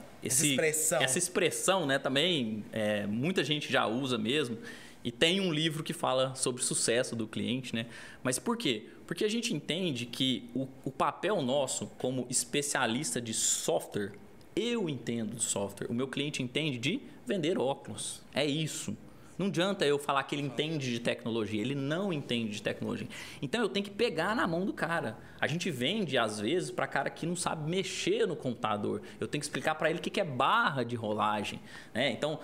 expressão, né? Também muita gente já usa mesmo. E tem um livro que fala sobre sucesso do cliente, né? Mas por quê? Porque a gente entende que o papel nosso como especialista de software, eu entendo de software, o meu cliente entende de vender óculos. É isso. Não adianta eu falar que ele entende de tecnologia, ele não entende de tecnologia. Então eu tenho que pegar na mão do cara. A gente vende, às vezes, para cara que não sabe mexer no computador. Eu tenho que explicar para ele o que é barra de rolagem, né? Então,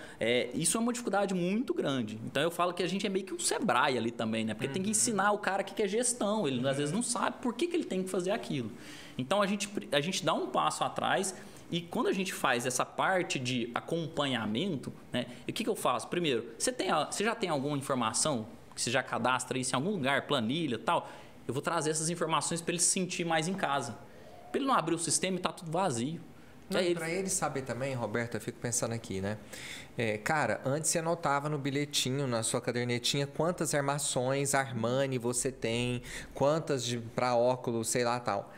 isso é uma dificuldade muito grande. Então eu falo que a gente é meio que um Sebrae ali também, né? Porque tem que ensinar o cara o que é gestão. Ele às vezes não sabe por que ele tem que fazer aquilo. Então a gente dá um passo atrás. E quando a gente faz essa parte de acompanhamento, né, o que eu faço? Primeiro, você já tem alguma informação que você já cadastra isso em algum lugar, planilha e tal? Eu vou trazer essas informações para ele se sentir mais em casa. Para ele não abrir o sistema e tá tudo vazio. Para ele saber também, Roberto, eu fico pensando aqui, né? Cara, antes você anotava no bilhetinho, na sua cadernetinha, quantas armações Armani você tem, quantas para óculos, sei lá, tal.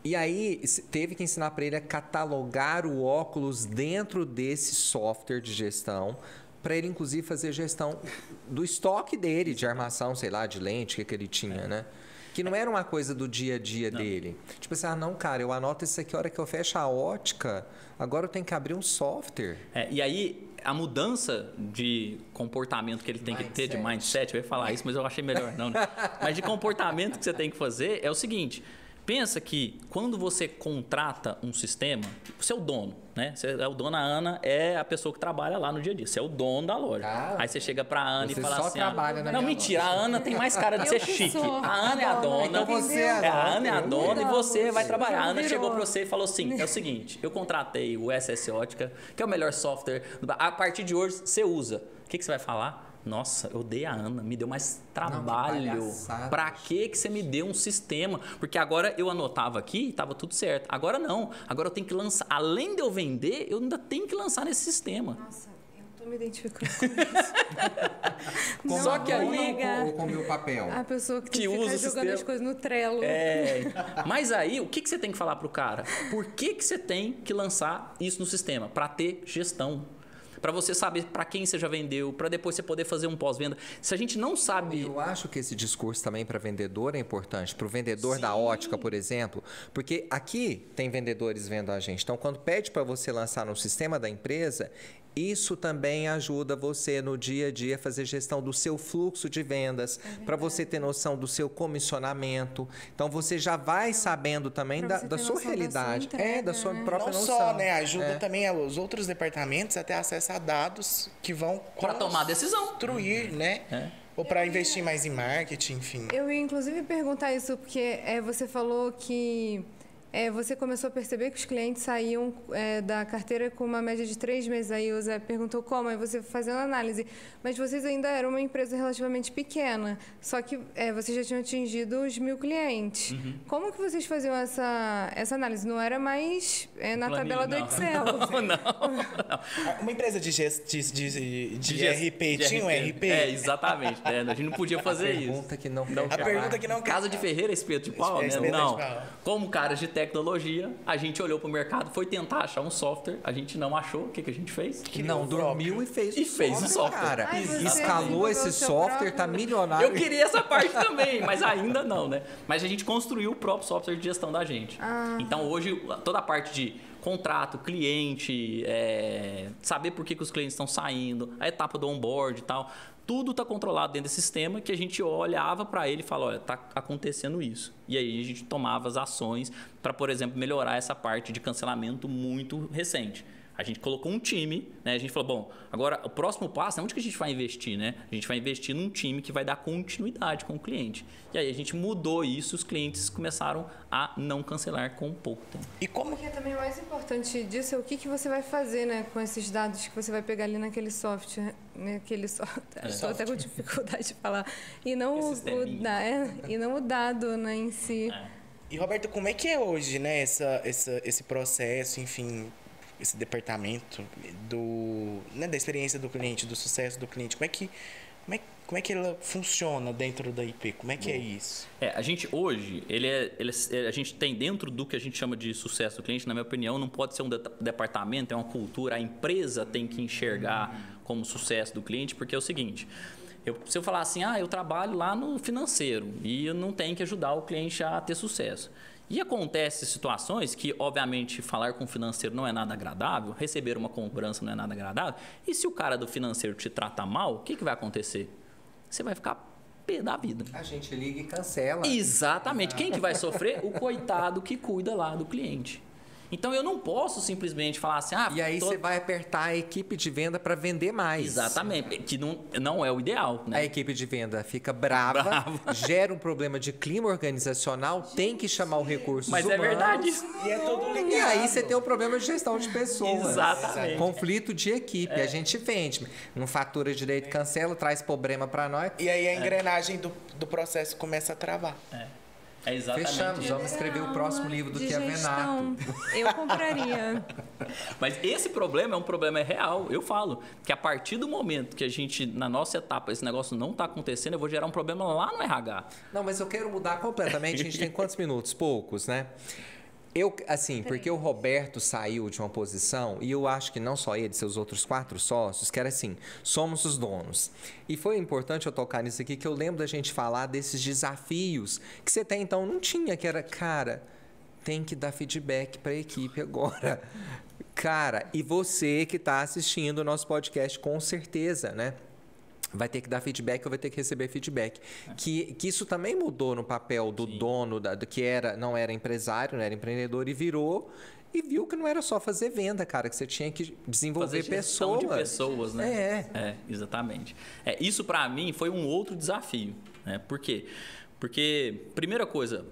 E aí, teve que ensinar para ele a catalogar o óculos dentro desse software de gestão, para ele, inclusive, fazer gestão do estoque dele, de armação, sei lá, de lente, que ele tinha, né? Que não era uma coisa do dia a dia dele. Tipo assim, não, cara, eu anoto isso aqui a hora que eu fecho a ótica, agora eu tenho que abrir um software. E aí, a mudança de comportamento que ele tem que ter, de mindset, eu ia falar isso, mas eu achei melhor não. Né? Mas de comportamento que você tem que fazer é o seguinte... Pensa que quando você contrata um sistema, você é o dono, né? Você é o dono, a Ana é a pessoa que trabalha lá no dia a dia. Você é o dono da loja. Aí você chega pra Ana e fala assim... Não, mentira, loja. A Ana tem mais cara de ser chique. A Ana é a dona. Então você a Ana é a dona e você vai trabalhar. A Ana chegou pra você e falou assim, é o seguinte, eu contratei o SS Ótica, que é o melhor software. A partir de hoje, você usa. O que você vai falar? Nossa, eu odeio a Ana, me deu mais trabalho. Pra que você me deu um sistema? Porque agora eu anotava aqui e estava tudo certo. Agora não. Agora eu tenho que lançar. Além de eu vender, eu ainda tenho que lançar nesse sistema. Nossa, eu tô me identificando com isso. Só que aí... Ou com o meu papel? A pessoa que usa jogando as coisas no Trello. Mas aí, o que você tem que falar pro cara? Por que você tem que lançar isso no sistema? Para ter gestão. Para você saber para quem você já vendeu, para depois você poder fazer um pós-venda. Se a gente não sabe... Eu acho que esse discurso também para vendedor é importante. Para o vendedor da ótica, por exemplo. Porque aqui tem vendedores vendo a gente. Então, quando pede para você lançar no sistema da empresa... Isso também ajuda você no dia a dia a fazer gestão do seu fluxo de vendas, para você ter noção do seu comissionamento. Então, você já vai sabendo também da sua realidade. Da sua própria noção. Não só, né? Ajuda também os outros departamentos a ter acesso a dados que vão... Para tomar decisão. Construir, né? Ou para investir mais em marketing, enfim. Eu ia, inclusive, perguntar isso, porque você falou você começou a perceber que os clientes saíam da carteira com uma média de 3 meses. Aí o Zé perguntou como, aí você fazendo análise. Mas vocês ainda eram uma empresa relativamente pequena, só que vocês já tinham atingido os 1.000 clientes. Como que vocês faziam essa análise? Não era mais na tabela do Excel? Não. Uma empresa de RP tinha um RP? Exatamente. A gente não podia fazer isso. Pergunta que não A pergunta que não... Casa de Ferreira é espeto de pau, né? Espeto de Não. pau. Como caras de tecnologia, a gente olhou pro mercado, foi tentar achar um software, a gente não achou. O que a gente fez? Não, dormiu e fez o software. Cara. Ai, você Escalou esse desenvolveu o seu software, próprio? tá milionário. Eu queria essa parte também, mas ainda não, né? Mas a gente construiu o próprio software de gestão da gente. Então hoje, toda a parte de contrato, cliente, saber por que os clientes estão saindo, a etapa do onboard e tal, tudo está controlado dentro desse sistema que a gente olhava para ele e falava, olha, está acontecendo isso. E aí a gente tomava as ações para, por exemplo, melhorar essa parte de cancelamento muito recente. A gente colocou um time, né? A gente falou, bom, agora o próximo passo, onde que a gente vai investir, né? A gente vai investir num time que vai dar continuidade com o cliente. E aí a gente mudou isso, os clientes começaram a não cancelar com pouco tempo. E como... Porque também o mais importante disso é o que você vai fazer, né, com esses dados que você vai pegar ali naquele software, naquele software. Estou até com dificuldade de falar. E não o dado, né, em si. E, Roberto, como é que é hoje, né, esse processo, enfim... esse departamento da experiência do cliente, do sucesso do cliente, como é que ela funciona dentro da IP? Como é que é isso? A gente hoje, a gente tem dentro do que a gente chama de sucesso do cliente, na minha opinião, não pode ser um departamento, é uma cultura, a empresa tem que enxergar como sucesso do cliente, porque é o seguinte, se eu falar assim, eu trabalho lá no financeiro e eu não tenho que ajudar o cliente a ter sucesso. E acontece situações que, obviamente, falar com o financeiro não é nada agradável, receber uma cobrança não é nada agradável. E se o cara do financeiro te trata mal, o que vai acontecer? Você vai ficar pé da vida. A gente liga e cancela. Exatamente. Quem que vai sofrer? O coitado que cuida lá do cliente. Então, eu não posso simplesmente falar assim... E aí você vai apertar a equipe de venda para vender mais. Exatamente. Que não é o ideal, né? A equipe de venda fica brava, gera um problema de clima organizacional, tem que chamar o recurso Mas humanos. é verdade. E é tudo ligado. E aí você tem o problema de gestão de pessoas. Exatamente. Conflito de equipe. A gente vende. Não fatura direito, cancela, traz problema para nós. E aí a engrenagem do processo começa a travar. É exatamente Fechamos. isso. Vamos escrever o próximo livro do De que é gestão. Venato. Eu compraria. Mas esse problema é um problema real. Eu falo que a partir do momento que a gente, na nossa etapa, esse negócio não está acontecendo, eu vou gerar um problema lá no RH. Não, mas eu quero mudar completamente. A gente tem quantos minutos? Poucos, né? Porque o Roberto saiu de uma posição, e eu acho que não só ele, seus outros 4 sócios, que era assim, somos os donos. E foi importante eu tocar nisso aqui, que eu lembro da gente falar desses desafios que você até então não tinha, que era, cara, tem que dar feedback para a equipe agora. Cara, e você que está assistindo o nosso podcast, com certeza, né? Vai ter que dar feedback ou vai ter que receber feedback. Que isso também mudou no papel do dono, do que não era empresário, não era empreendedor, e virou e viu que não era só fazer venda, cara, que você tinha que desenvolver pessoas. De pessoas, né? Exatamente. Isso, para mim, foi um outro desafio. Né? Por quê? Porque, primeira coisa,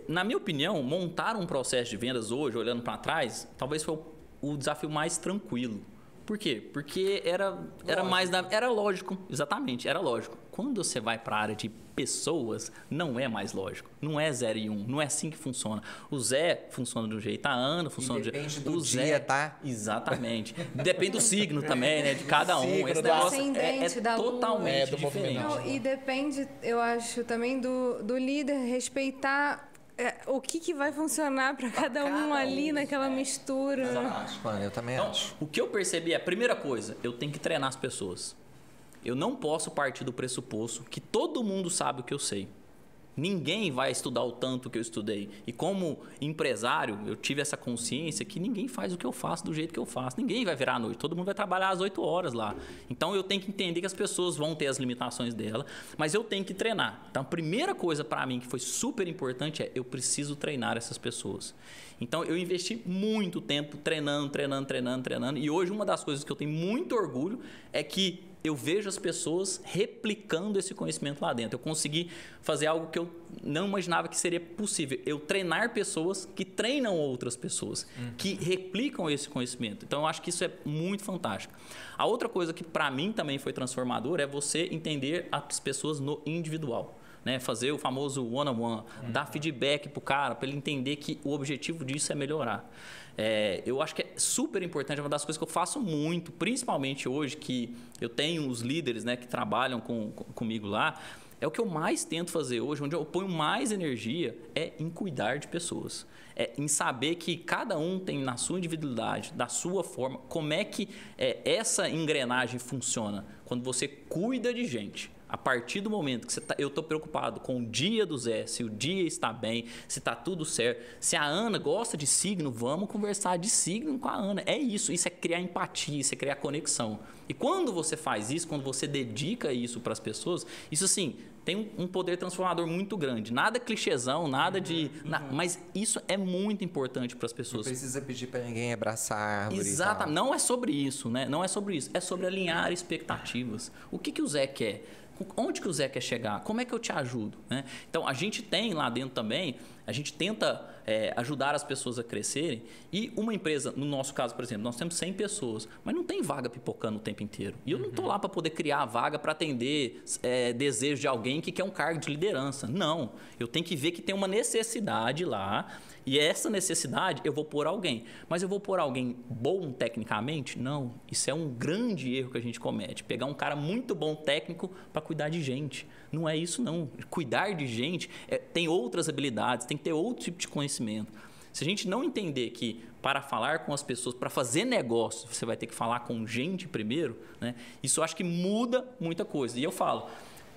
na minha opinião, montar um processo de vendas hoje, olhando para trás, talvez foi o desafio mais tranquilo. Por quê? Porque era mais... Era lógico, exatamente, era lógico. Quando você vai para a área de pessoas, não é mais lógico. Não é 0 e 1, não é assim que funciona. O Zé funciona de um jeito, a Ana funciona de um jeito. Depende do dia, tá? Exatamente. Depende do signo também, né? De cada um. Esse negócio é totalmente diferente. Não, e depende, eu acho, também do líder respeitar... o que vai funcionar para cada um ali naquela mistura. Mano, eu também acho. O que eu percebi é, a primeira coisa, eu tenho que treinar as pessoas. Eu não posso partir do pressuposto que todo mundo sabe o que eu sei. Ninguém vai estudar o tanto que eu estudei. E como empresário, eu tive essa consciência que ninguém faz o que eu faço do jeito que eu faço. Ninguém vai virar à noite. Todo mundo vai trabalhar às 8 horas lá. Então, eu tenho que entender que as pessoas vão ter as limitações dela, mas eu tenho que treinar. Então, a primeira coisa para mim que foi super importante é eu preciso treinar essas pessoas. Então, eu investi muito tempo treinando. E hoje, uma das coisas que eu tenho muito orgulho é que eu vejo as pessoas replicando esse conhecimento lá dentro. Eu consegui fazer algo que eu não imaginava que seria possível. Eu treinar pessoas que treinam outras pessoas, que replicam esse conhecimento. Então, eu acho que isso é muito fantástico. A outra coisa que, para mim, também foi transformadora é você entender as pessoas no individual. Né? Fazer o famoso one-on-one, dar feedback para o cara, para ele entender que o objetivo disso é melhorar. Eu acho que é super importante, é uma das coisas que eu faço muito, principalmente hoje que eu tenho os líderes, né, que trabalham comigo lá, é o que eu mais tento fazer hoje, onde eu ponho mais energia, é em cuidar de pessoas. É em saber que cada um tem na sua individualidade, da sua forma, como é que essa engrenagem funciona. Quando você cuida de gente, a partir do momento que eu estou preocupado com o dia do Zé, se o dia está bem, se está tudo certo, se a Ana gosta de signo, vamos conversar de signo com a Ana. É isso é criar empatia, isso é criar conexão. E quando você faz isso, quando você dedica isso para as pessoas, isso assim, tem um poder transformador muito grande. Nada clichêzão, nada de... mas isso é muito importante para as pessoas. Não precisa pedir para ninguém abraçar a árvore. Exato, não é sobre isso, né? Não é sobre isso. É sobre alinhar expectativas. O que o Zé quer? Onde que o Zé quer chegar? Como é que eu te ajudo? Né? Então, a gente tem lá dentro também, a gente tenta ajudar as pessoas a crescerem. E uma empresa, no nosso caso, por exemplo, nós temos 100 pessoas, mas não tem vaga pipocando o tempo inteiro. E eu não estou lá para poder criar a vaga para atender desejo de alguém que quer um cargo de liderança. Não, eu tenho que ver que tem uma necessidade lá. E essa necessidade eu vou pôr alguém. Mas eu vou pôr alguém bom tecnicamente? Não. Isso é um grande erro que a gente comete. Pegar um cara muito bom técnico para cuidar de gente. Não é isso, não. Cuidar de gente tem outras habilidades, tem que ter outro tipo de conhecimento. Se a gente não entender que para falar com as pessoas, para fazer negócio, você vai ter que falar com gente primeiro, né? Isso eu acho que muda muita coisa. E eu falo,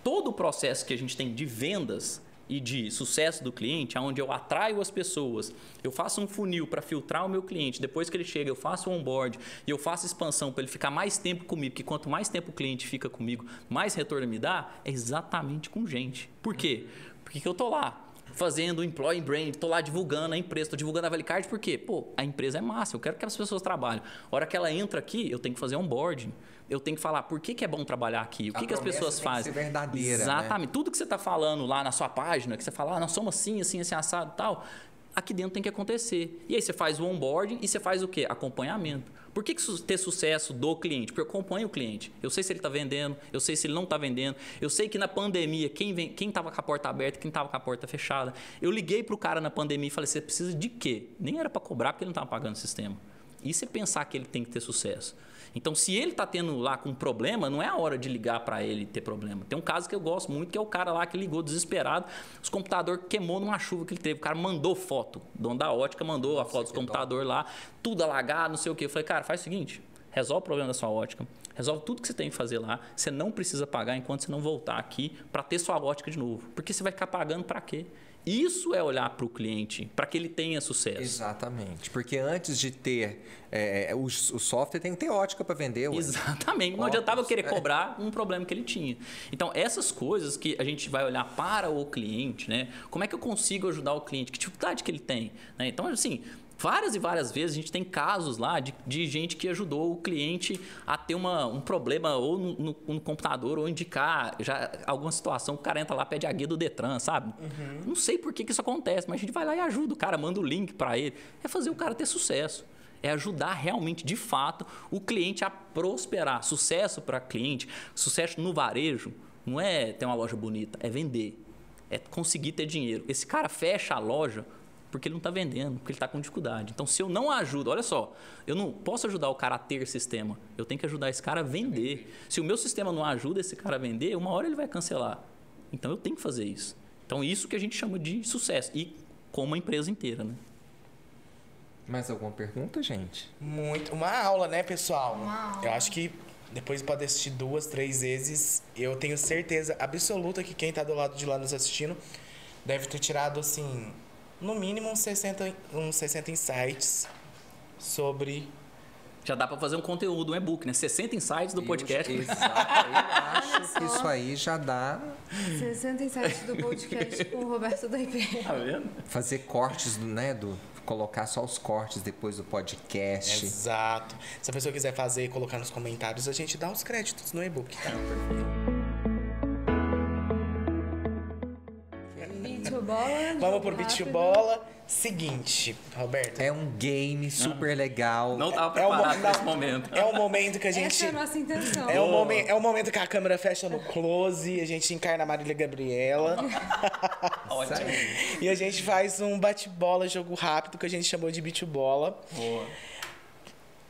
todo o processo que a gente tem de vendas e de sucesso do cliente, onde eu atraio as pessoas, eu faço um funil para filtrar o meu cliente, depois que ele chega eu faço o onboard e eu faço expansão para ele ficar mais tempo comigo, porque quanto mais tempo o cliente fica comigo, mais retorno me dá, é exatamente com gente. Por quê? Porque eu estou lá fazendo employee brand, estou lá divulgando a empresa, estou divulgando a Valicard, porque a empresa é massa, eu quero que as pessoas trabalhem. A hora que ela entra aqui, eu tenho que fazer onboarding. Eu tenho que falar por que é bom trabalhar aqui, o que as pessoas fazem. Tem que ser verdadeira, exatamente. Né? Tudo que você está falando lá na sua página, que você fala, nós somos assim, assim, assim, assado e tal, aqui dentro tem que acontecer. E aí você faz o onboarding e você faz o quê? Acompanhamento. Por que ter sucesso do cliente? Porque eu acompanho o cliente. Eu sei se ele está vendendo, eu sei se ele não está vendendo. Eu sei que na pandemia, quem estava com a porta aberta, quem estava com a porta fechada. Eu liguei para o cara na pandemia e falei, você precisa de quê? Nem era para cobrar porque ele não estava pagando o sistema. Isso é pensar que ele tem que ter sucesso. Então, se ele está tendo lá com um problema, não é a hora de ligar para ele ter problema. Tem um caso que eu gosto muito, que é o cara lá que ligou desesperado, os computadores queimou numa chuva que ele teve. O cara mandou foto, o dono da ótica mandou a foto dos computadores lá, tudo alagado, não sei o quê. Eu falei, cara, faz o seguinte, resolve o problema da sua ótica, resolve tudo que você tem que fazer lá, você não precisa pagar enquanto você não voltar aqui para ter sua ótica de novo. Porque você vai ficar pagando para quê? Isso é olhar para o cliente, para que ele tenha sucesso. Exatamente. Porque antes de ter o software, tem que ter ótica para vender. Ué. Exatamente. Não adiantava eu querer cobrar um problema que ele tinha. Então, essas coisas que a gente vai olhar para o cliente, né? Como é que eu consigo ajudar o cliente? Que dificuldade que ele tem? Né? Então, assim, várias e várias vezes a gente tem casos lá de gente que ajudou o cliente a ter um problema ou no computador ou indicar já alguma situação, o cara entra lá, pede a guia do Detran, sabe? Não sei por que isso acontece, mas a gente vai lá e ajuda o cara, manda o link para ele. É fazer o cara ter sucesso. É ajudar realmente, de fato, o cliente a prosperar. Sucesso para cliente, sucesso no varejo, não é ter uma loja bonita, é vender. É conseguir ter dinheiro. Esse cara fecha a loja porque ele não está vendendo, porque ele está com dificuldade. Então, se eu não ajudo, olha só, eu não posso ajudar o cara a ter sistema, eu tenho que ajudar esse cara a vender. Se o meu sistema não ajuda esse cara a vender, uma hora ele vai cancelar. Então, eu tenho que fazer isso. Então, isso que a gente chama de sucesso, e com uma empresa inteira, né? Mais alguma pergunta, gente? Muito. Uma aula, né, pessoal? Uma aula. Eu acho que depois pode assistir 2, 3 vezes, eu tenho certeza absoluta que quem está do lado de lá nos assistindo deve ter tirado, assim, no mínimo uns 60 insights sobre Já dá para fazer um conteúdo, um e-book, né? 60 insights do podcast. Exato. Eu acho que isso aí já dá. 60 insights do podcast com o Roberto da IP. Tá vendo? Fazer cortes, né? Colocar só os cortes depois do podcast. Exato. Se a pessoa quiser fazer e colocar nos comentários, a gente dá os créditos no e-book, tá? Beach ou bola? Vamos pro Beach Bola. Seguinte, Roberto. É um game super legal. Não tava preparado para esse momento. É um momento que a gente... Essa é a nossa intenção. É um momento que a câmera fecha no close, a gente encarna a Marília Gabriela. Ótimo. E a gente faz um bate-bola, jogo rápido, que a gente chamou de beach bola. Boa.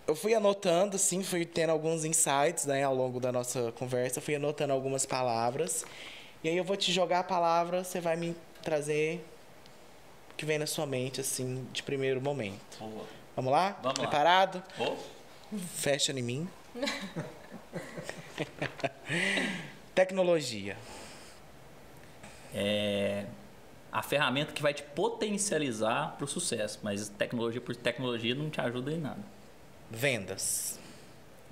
Eu fui anotando, assim, fui tendo alguns insights, né, ao longo da nossa conversa. Fui anotando algumas palavras. E aí eu vou te jogar a palavra, você vai me trazer o que vem na sua mente, assim, de primeiro momento. Boa. Vamos lá? Vamos lá. Preparado? Oh. Fecha em mim. Tecnologia. É a ferramenta que vai te potencializar para o sucesso, mas tecnologia por tecnologia não te ajuda em nada. Vendas.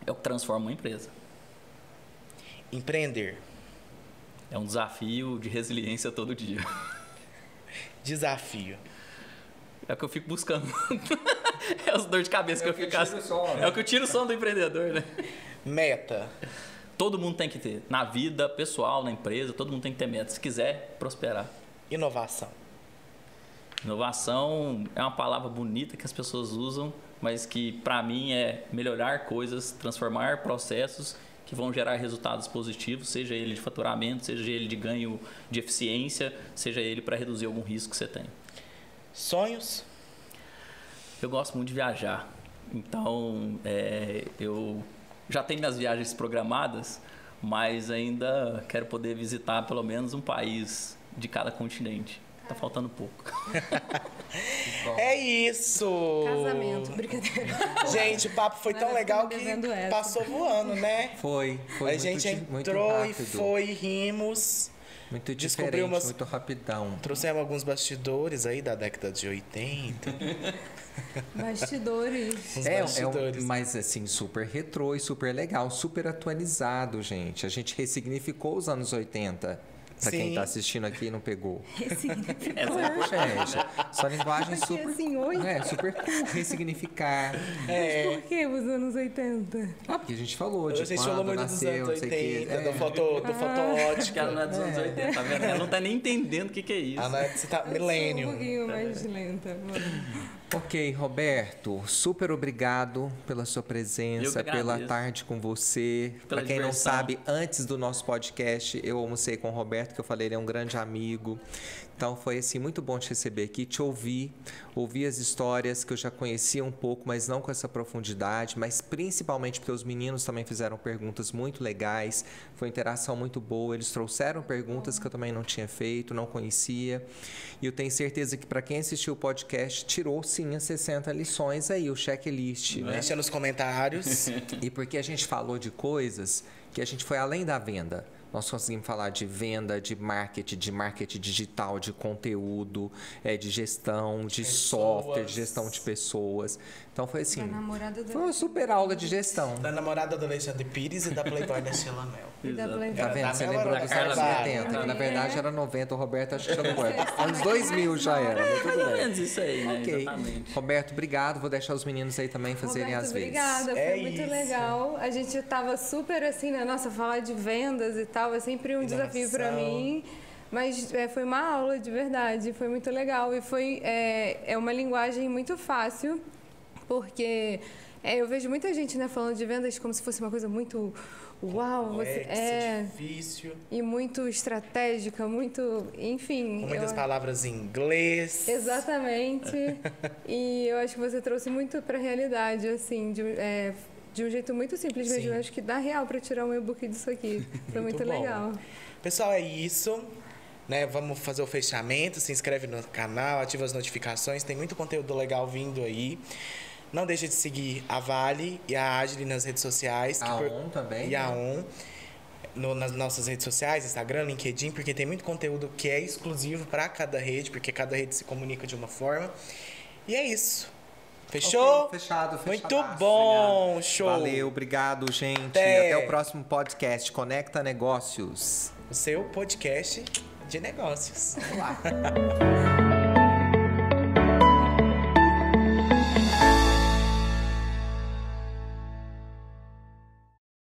É o que transforma uma empresa. Empreender. É um desafio de resiliência todo dia. Desafio. É o que eu fico buscando. É as dores de cabeça que eu fico... É o que eu tiro o som do empreendedor, né? Meta. Todo mundo tem que ter. Na vida pessoal, na empresa, todo mundo tem que ter meta. Se quiser prosperar. Inovação. Inovação é uma palavra bonita que as pessoas usam, mas que para mim é melhorar coisas, transformar processos que vão gerar resultados positivos, seja ele de faturamento, seja ele de ganho de eficiência, seja ele para reduzir algum risco que você tem. Sonhos. Eu gosto muito de viajar, então eu já tenho minhas viagens programadas, mas ainda quero poder visitar pelo menos um país de cada continente. Tá faltando pouco. É isso! Casamento, brincadeira. Gente, o papo foi tão Agora legal tô que devendo essa. passou voando, né? Foi A muito, gente muito entrou e rápido. foi, rimos. Muito descobriu diferente, umas- muito rapidão. Trouxemos alguns bastidores aí da década de 80. Bastidores. Uns É bastidores. mas assim, super retrô e super legal, super atualizado, gente. A gente ressignificou os anos 80. Pra quem Sim. tá assistindo aqui e não pegou. Essa Gente, só linguagem Porque super... assim, hoje... super cool, ressignificar. Por que os anos 80? Ah, porque a gente falou de A gente quando falou muito nasceu, dos não anos sei o quê. 80, do fotótica. que ela não é dos anos 80, tá vendo? Ela não tá nem entendendo o que é isso. Ah, não é que você tá Um milênio. pouquinho mais lenta. Ok, Roberto, super obrigado pela sua Eu presença, que pela agradeço. tarde com você. Pela Pra quem não diversão. sabe, antes do nosso podcast, eu almocei com o Roberto, que eu falei, ele é um grande amigo. Então foi assim muito bom te receber aqui, te ouvir as histórias que eu já conhecia um pouco, mas não com essa profundidade, mas principalmente porque os meninos também fizeram perguntas muito legais, foi uma interação muito boa, eles trouxeram perguntas que eu também não tinha feito, não conhecia. E eu tenho certeza que para quem assistiu o podcast, tirou sim as 60 lições aí, o checklist, né? Deixa nos comentários. E porque a gente falou de coisas que a gente foi além da venda. Nós conseguimos falar de venda, de marketing digital, de conteúdo, de gestão, de software, de gestão de pessoas. Então foi assim, Da namorada da... foi uma super aula de gestão. Da namorada do Alexandre Pires e da Playboy da Sheila Mel. E da Exato. Playboy. Tá vendo? Você Da lembrou Carla dos anos Barbalho. 80. Na verdade era 90, o Roberto acho que já não era. Anos 2000 já era, mas tudo Mais ou bem. menos isso aí, né? Ok. Exatamente. Roberto, obrigado. Vou deixar os meninos aí também fazerem Roberto, as vezes. obrigada, foi É muito isso. legal. A gente tava super assim, né? Nossa, falar de vendas e tal é sempre um desafio para mim. Mas foi uma aula de verdade, foi muito legal. E foi uma linguagem muito fácil, porque eu vejo muita gente, né, falando de vendas como se fosse uma coisa muito uau, Difícil. e muito estratégica, muito, enfim. Com muitas eu- palavras em inglês. Exatamente. E eu acho que você trouxe muito para a realidade, assim, de um jeito muito simples mesmo. Sim. Eu acho que dá real para tirar um e-book disso aqui. Foi muito, Muito bom. legal. Pessoal, é isso. Né? Vamos fazer o fechamento. Se inscreve no canal, ativa as notificações. Tem muito conteúdo legal vindo aí. Não deixa de seguir a Vale e a Agile nas redes sociais. A ON também, E a né? ON. Nas nossas redes sociais, Instagram, LinkedIn, porque tem muito conteúdo que é exclusivo para cada rede, porque cada rede se comunica de uma forma. E é isso. Fechou? Ok, fechado. Muito bom, Obrigado. show. Valeu, obrigado, gente. Até. Até o próximo podcast. Conecta Negócios. O seu podcast de negócios. Vamos lá.